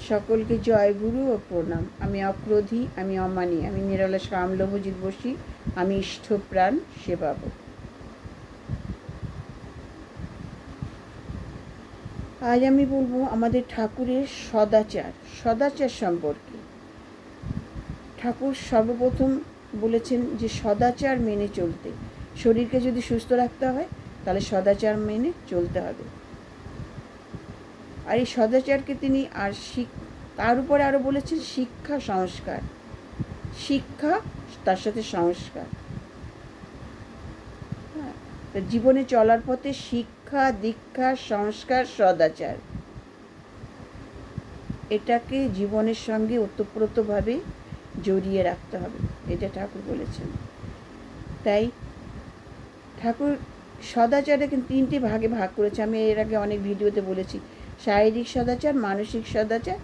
সকলকে জয় গুরু ও প্রণাম। আমি অক্রোধী, আমি অমানী, আমি নিরলস কামলোভজিৎ বসি, আমি ইষ্টপ্রাণ সেবাবক। আজ আমি বলবো আমাদের ঠাকুরের সদাচার সম্পর্কে। ঠাকুর সর্বপ্রথম বলেছেন যে সদাচার মেনে চলতে। শরীরকে যদি সুস্থ রাখতে হয় তাহলে সদাচার মেনে চলতে হবে। আর এই সদাচারকে তিনি তার উপরে আরও বলেছেন শিক্ষা সংস্কার। শিক্ষা তার সাথে সংস্কার। হ্যাঁ, তো জীবনে চলার পথে শিক্ষা, দীক্ষা, সংস্কার, সদাচার এটাকে জীবনের সঙ্গে ওতপ্রোতভাবে জড়িয়ে রাখতে হবে, এটা ঠাকুর বলেছেন। তাই ঠাকুর সদাচারে কিন্তু 3টে ভাগে ভাগ করেছে। আমি এর আগে অনেক ভিডিওতে বলেছি, শারীরিক সদাচার, মানসিক সদাচার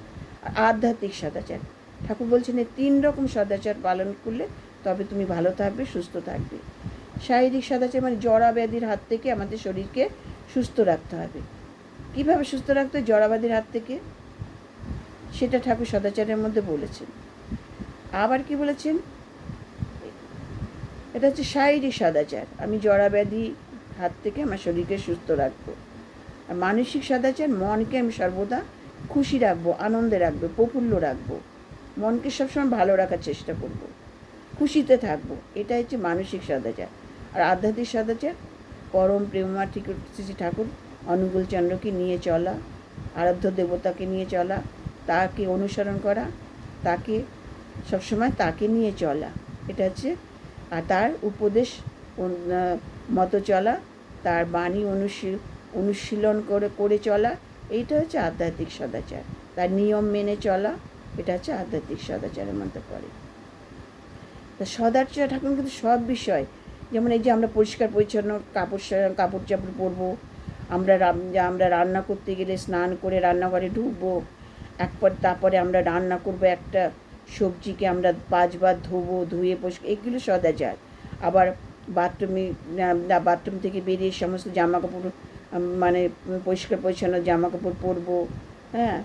আর আধ্যাত্মিক সদাচার। ঠাকুর বলছেন এই 3 রকম সদাচার পালন করলে তবে তুমি ভালো থাকবে, সুস্থ থাকবে। শারীরিক সদাচার মানে জরা ব্যাধির হাত থেকে আমাদের শরীরকে সুস্থ রাখতে হবে। কীভাবে সুস্থ রাখতে হয় জরা ব্যাধির হাত থেকে, সেটা ঠাকুর সদাচারের মধ্যে বলেছেন। আবার কি বলেছেন, এটা হচ্ছে শারীরিক সদাচার, আমি জরা ব্যাধি হাত থেকে আমার শরীরকে সুস্থ রাখবো। আর মানসিক সদাচার, মনকে আমি সর্বদা খুশি রাখবো, আনন্দে রাখবো, প্রফুল্ল রাখবো, মনকে সবসময় ভালো রাখার চেষ্টা করব, খুশিতে থাকবো, এটা হচ্ছে মানসিক সদাচার। আর আধ্যাত্মিক সদাচার পরম প্রেমা শ্রী ঠাকুর অনুকূল চন্দ্রকে নিয়ে চলা, আরাধ্য দেবতাকে নিয়ে চলা, তাকে অনুসরণ করা, তাকে সবসময় তাকে নিয়ে চলা, এটা হচ্ছে। আর তার উপদেশ মতো চলা, তার বাণী অনুশীলন করে চলা, এইটা হচ্ছে আধ্যাত্মিক সদাচার। তার নিয়ম মেনে চলা, এটা হচ্ছে আধ্যাত্মিক সদাচারের মধ্যে পড়ে। তা সদাচার ঠাকুর কিন্তু সব বিষয়, যেমন এই যে আমরা পরিষ্কার পরিচ্ছন্ন কাপড় চাপড় পরবো, আমরা রান্না করতে গেলে স্নান করে রান্নাঘরে ঢুকবো, তারপরে আমরা রান্না করবো, একটা সবজিকে আমরা 5 বার ধোবো, ধুয়ে পরিষ্কার, এগুলো সদাচার। আবার বাথরুম থেকে বেরিয়ে সমস্ত জামাকাপড় মানে পরিষ্কার পরিচ্ছন্ন জামাকাপড় পরবো। হ্যাঁ,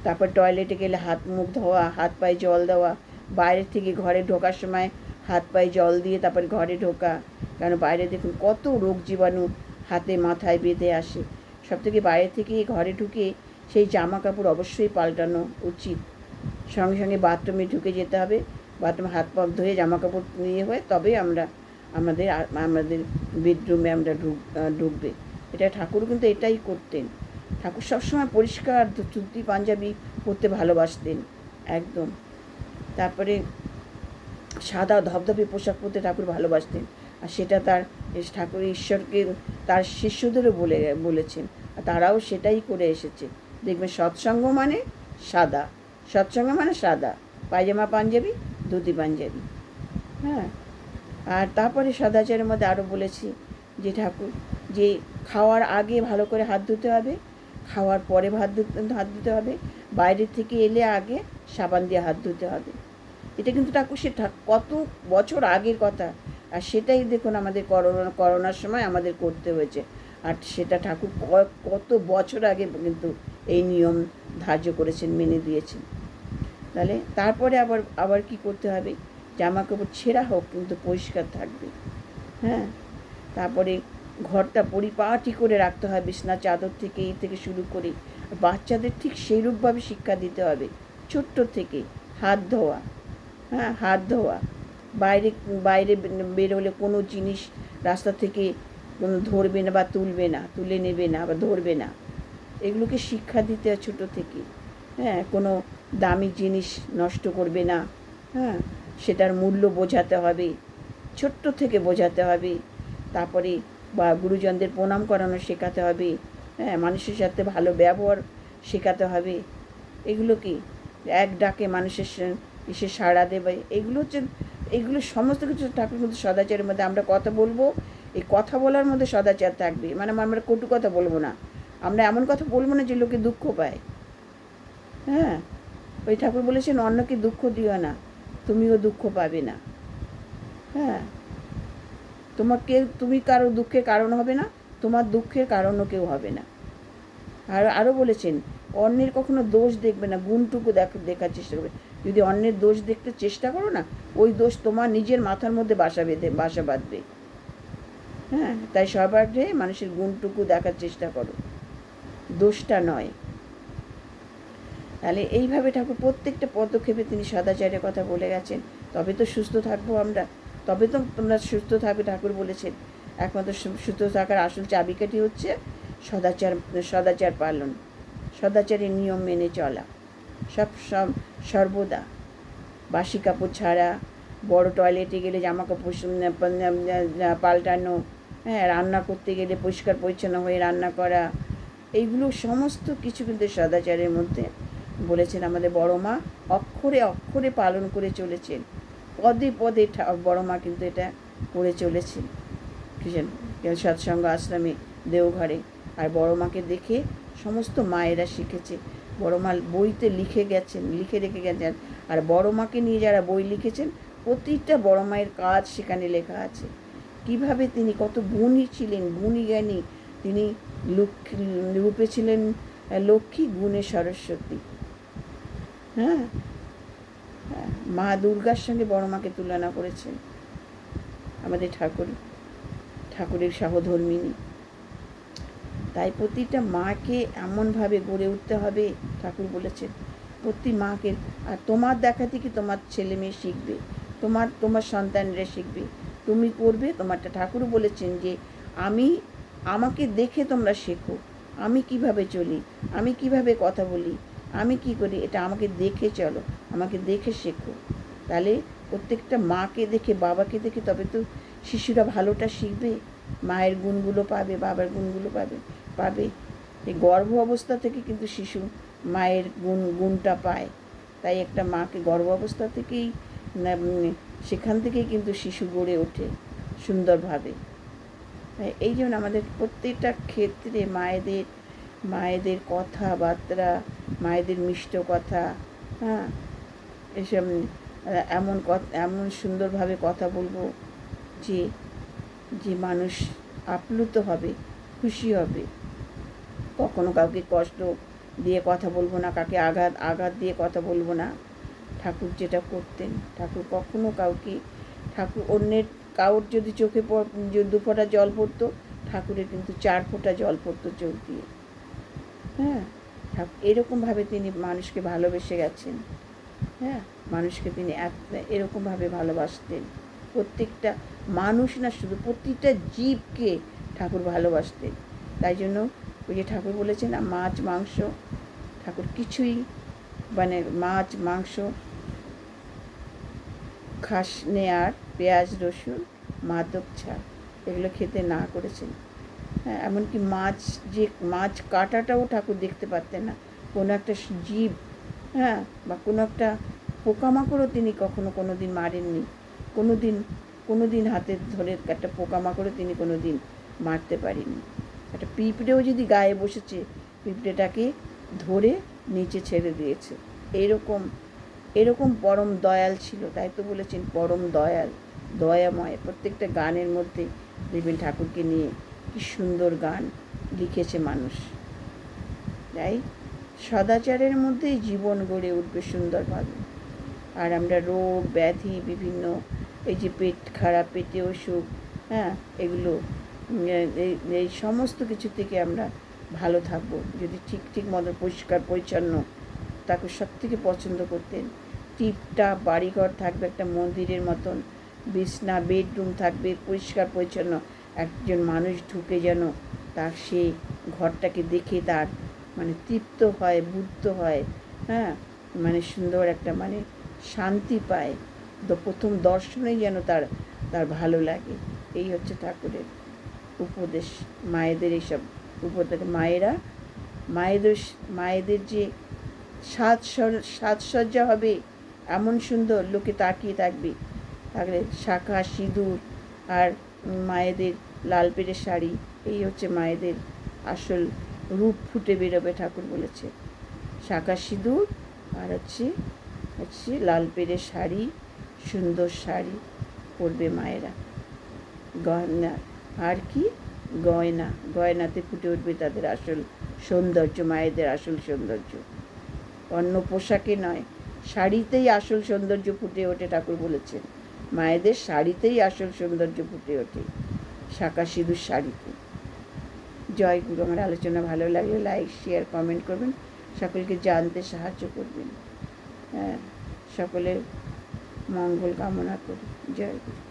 তারপর টয়লেটে গেলে হাত মুখ ধোয়া, হাত পায়ে জল দেওয়া, বাইরে থেকে ঘরে ঢোকার সময় হাত পায়ে জল দিয়ে তারপর ঘরে ঢোকা, কারণ বাইরে দেখুন কত রোগ জীবাণু হাতে মাথায় বেঁধে আসে। সব থেকে বাইরে থেকে ঘরে ঢুকে সেই জামা কাপড় অবশ্যই পাল্টানো উচিত। সঙ্গে সঙ্গে বাথরুমে ঢুকে যেতে হবে, বাথরুমে হাত পা ধুয়ে জামা কাপড় নিয়ে হয়ে তবে আমাদের বেডরুমে আমরা ঢুকবে। এটা ঠাকুরও কিন্তু এটাই করতেন। ঠাকুর সবসময় পরিষ্কার ধুতি পাঞ্জাবি পরতে ভালোবাসতেন একদম। তারপরে সাদা ধবধবে পোশাক পরতে ঠাকুর ভালোবাসতেন, আর সেটা ঠাকুর ঈশ্বরকে তার শিষ্যদেরও বলেছেন, আর তারাও সেটাই করে এসেছে। দেখবেন সৎসঙ্গ মানে সাদা, পায়জামা পাঞ্জাবি, ধুতি পাঞ্জাবি। হ্যাঁ, আর তারপরে সদাচারের মধ্যে আরও বলেছি যে ঠাকুর যে খাওয়ার আগে ভালো করে হাত ধুতে হবে, খাওয়ার পরে হাত ধুতে হবে, বাইরে থেকে এলে আগে সাবান দিয়ে হাত ধুতে হবে। এটা কিন্তু ঠাকুর কত বছর আগের কথা, আর সেটাই দেখুন আমাদের করোনার সময় আমাদের করতে হয়েছে। আর সেটা ঠাকুর কত বছর আগে কিন্তু এই নিয়ম ধার্য করেছেন, মেনে দিয়েছেন। তাহলে তারপরে আবার কি করতে হবে, জামা কাপড় ছেঁড়া হোক কিন্তু পরিষ্কার থাকবে। হ্যাঁ, তারপরে ঘরটা পরিপাটি করে রাখতে হবে, বিছনা চাদর থেকে এই থেকে শুরু করে। বাচ্চাদের ঠিক সেইরূপভাবে শিক্ষা দিতে হবে ছোট্ট থেকে। হাত ধোয়া, হ্যাঁ, হাত ধোয়া, বাইরে বেরোলে কোনো জিনিস রাস্তা থেকে ধরবে না বা তুলে নেবে না বা ধরবে না, এগুলোকে শিক্ষা দিতে হয় ছোটো থেকে। হ্যাঁ, কোনো দামি জিনিস নষ্ট করবে না, হ্যাঁ, সেটার মূল্য বোঝাতে হবে, ছোট্ট থেকে বোঝাতে হবে। তারপরে বা গুরুজনদের প্রণাম করানো শেখাতে হবে। হ্যাঁ, মানুষের সাথে ভালো ব্যবহার শেখাতে হবে। এগুলো কি এক ডাকে মানুষের এসে সাড়া দেবে, এগুলো সমস্ত কিছু ঠাকুর কিন্তু সদাচারের মধ্যে। আমরা কথা বলবো, এই কথা বলার মধ্যে সদাচার থাকবে, মানে আমরা কটু কথা বলবো না, আমরা এমন কথা বলবো না যে লোকে দুঃখ পায়। হ্যাঁ, ওই ঠাকুর বলেছেন অন্যকে দুঃখ দিও না, তুমিও দুঃখ পাবে না। হ্যাঁ, তুমি কারো দুঃখের কারণ হবে না, তোমার দুঃখের কারণও কেউ হবে না। আরও বলেছেন অন্যের কখনো দোষ দেখবে না, গুণটুকু দেখার চেষ্টা করবে। যদি অন্যের দোষ দেখতে চেষ্টা করো না, ওই দোষ তোমার নিজের মাথার মধ্যে বাসা বাঁধবে। হ্যাঁ, তাই সবার মানুষের গুণটুকু দেখার চেষ্টা করো, দোষটা নয়। তাহলে এইভাবে ঠাকুর প্রত্যেকটা পদক্ষেপে তিনি সদাচারের কথা বলে গেছেন। তবে তো সুস্থ থাকবো আমরা, তবে তো তোমরা সুস্থ থাকবে। ঠাকুর বলেছেন একমাত্র সুস্থ থাকার আসল চাবিকাঠি হচ্ছে সদাচার পালন, সদাচারের নিয়ম মেনে চলা, সর্বদা বাসি কাপড় ছাড়া, বড় টয়লেটে গেলে জামা কাপড় পাল্টানো, হ্যাঁ, রান্না করতে গেলে পরিষ্কার পরিচ্ছন্ন হয়ে রান্না করা, এইগুলো সমস্ত কিছু কিন্তু সদাচারের মধ্যে বলেছেন। আমাদের বড় মা অক্ষরে অক্ষরে পালন করে চলেছেন, পদে পদে বড় মা কিন্তু এটা করে চলেছেন। সৎসঙ্গ আশ্রমে, দেওঘরে। আর বড় মাকে দেখে সমস্ত মায়েরা শিখেছে। বড় মা বইতে লিখে রেখে গেছেন। আর বড় মাকে নিয়ে যারা বই লিখেছেন, প্রতিটা বড় মায়ের কাজ সেখানে লেখা আছে। কিভাবে তিনি কত গুণী ছিলেন, গুণী জ্ঞানী। তিনি রূপে ছিলেন লক্ষ্মী, গুণে সরস্বতী। হ্যাঁ, মা দুর্গার সঙ্গে বড় মাকে তুলনা করেছেন আমাদের ঠাকুরের সহধর্মিণী। তাই প্রতিটা মাকে এমনভাবে গড়ে উঠতে হবে, ঠাকুর বলেছেন। প্রতি মাকে, আর তোমার দেখা থেকে তোমার ছেলে মেয়ে শিখবে, তোমার সন্তানরা শিখবে, তুমি করবে তোমারটা। ঠাকুরও বলেছেন যে আমাকে দেখে তোমরা শেখো, আমি কিভাবে চলি, আমি কিভাবে কথা বলি, আমি কি করি, এটা আমাকে দেখে চলো, আমাকে দেখে শেখো। তাহলে প্রত্যেকটা মাকে দেখে, বাবাকে দেখে তবে তো শিশুরা ভালোটা শিখবে, মায়ের গুণগুলো পাবে, বাবার গুণগুলো পাবে। এই গর্ভ অবস্থা থেকে কিন্তু শিশু মায়ের গুণটা পায়। তাই একটা মাকে গর্ভ অবস্থা থেকেই, সেখান থেকেই কিন্তু শিশু গড়ে ওঠে সুন্দরভাবে। তাই এই জন্য আমাদের প্রত্যেকটা ক্ষেত্রে মায়েদের কথাবার্তা, মায়েদের মিষ্ট কথা, হ্যাঁ, এসব এমন সুন্দরভাবে কথা বলবো যে মানুষ আপ্লুত হবে, খুশি হবে। কখনো কাউকে কষ্ট দিয়ে কথা বলবো না, কাকে আঘাত দিয়ে কথা বলবো না। ঠাকুর যেটা করতেন, ঠাকুর কখনো অন্যের কাউর যদি চোখে 2 ফোঁটা জল পড়তো, ঠাকুরের কিন্তু 4 ফোঁটা জল পড়তো চোখ দিয়ে। হ্যাঁ, এরকমভাবে তিনি মানুষকে ভালোবেসে গেছেন। হ্যাঁ, মানুষকে তিনি এরকমভাবে ভালোবাসতেন। প্রত্যেকটা মানুষ না, শুধু প্রতিটা জীবকে ঠাকুর ভালোবাসতেন। তাই জন্য ওই যে ঠাকুর বলেছেন না, মাছ মাংস, ঠাকুর কিছুই মাছ মাংস খাসনে, আর পেঁয়াজ রসুন মাদক ছাড় এগুলো খেতে না করেছেন। হ্যাঁ, এমনকি মাছ কাটাটাও ঠাকুর দেখতে পারতেন না। কোনো একটা জীব, হ্যাঁ, বা কোনো একটা পোকামাকড়ও তিনি কোনো দিন মারেননি। কোনো দিন হাতে ধরে একটা পোকামাকড়ও তিনি কোনো দিন মারতে পারেননি। একটা পিঁপড়েও যদি গায়ে বসেছে, পিঁপড়েটাকে ধরে নিচে ছেড়ে দিয়েছে। এরকম পরম দয়াল ছিল। তাই তো বলেছেন পরম দয়াল, দয়াময়। প্রত্যেকটা গানের মধ্যে দেখবেন ঠাকুরকে নিয়ে কি সুন্দর গান লিখেছে মানুষ। তাই সদাচারের মধ্যেই জীবন গড়ে উঠবে সুন্দরভাবে। আর আমরা রোগ ব্যাধি বিভিন্ন, এই যে পেট খারাপ, পেটে অসুখ, হ্যাঁ, এগুলো এই সমস্ত কিছু থেকে আমরা ভালো থাকবো যদি ঠিক মতো পরিষ্কার পরিচ্ছন্ন। তাকে সবথেকে পছন্দ করতেন। টিপটাপ বাড়িঘর থাকবে একটা মন্দিরের মতন, বিছনা বেডরুম থাকবে পরিষ্কার পরিচ্ছন্ন। একজন মানুষ ঢুকে যেন তার সেই ঘরটাকে দেখে তার তৃপ্ত হয়, বুদ্ধ হয়, হ্যাঁ, সুন্দর একটা শান্তি পায়। প্রথম দর্শনেই যেন তার ভালো লাগে। এই হচ্ছে ঠাকুরের উপদেশ, মায়েদের এইসব উপদেশ। মায়েদের যে সাজসজ্জা হবে এমন সুন্দর, লোকে তাকিয়ে থাকবে। শাঁখা সিঁদুর আর মায়েদের লাল পেড়ে শাড়ি, এই হচ্ছে মায়েদের আসল রূপ ফুটে বেরোবে। ঠাকুর বলেছে শাঁখা সিঁদুর আর হচ্ছে লাল পেড়ে শাড়ি, সুন্দর শাড়ি পরবে মায়েরা। গয়না আর কি, গয়নাতে ফুটে উঠবে তাদের আসল সৌন্দর্য, মায়েদের আসল সৌন্দর্য। অন্য পোশাকে নয়, শাড়িতেই আসল সৌন্দর্য ফুটে ওঠে, ঠাকুর বলেছেন। মায়েদের শাড়িতেই আসল সৌন্দর্য ফুটে ওঠে, শাঁখা সিঁদুর শাড়িতে। জয় গুরু। আমার আলোচনা ভালো লাগলে লাইক, শেয়ার, কমেন্ট করবেন, সকলকে জানতে সাহায্য করবেন। হ্যাঁ, সকলের মঙ্গল কামনা করি। জয় গুরু।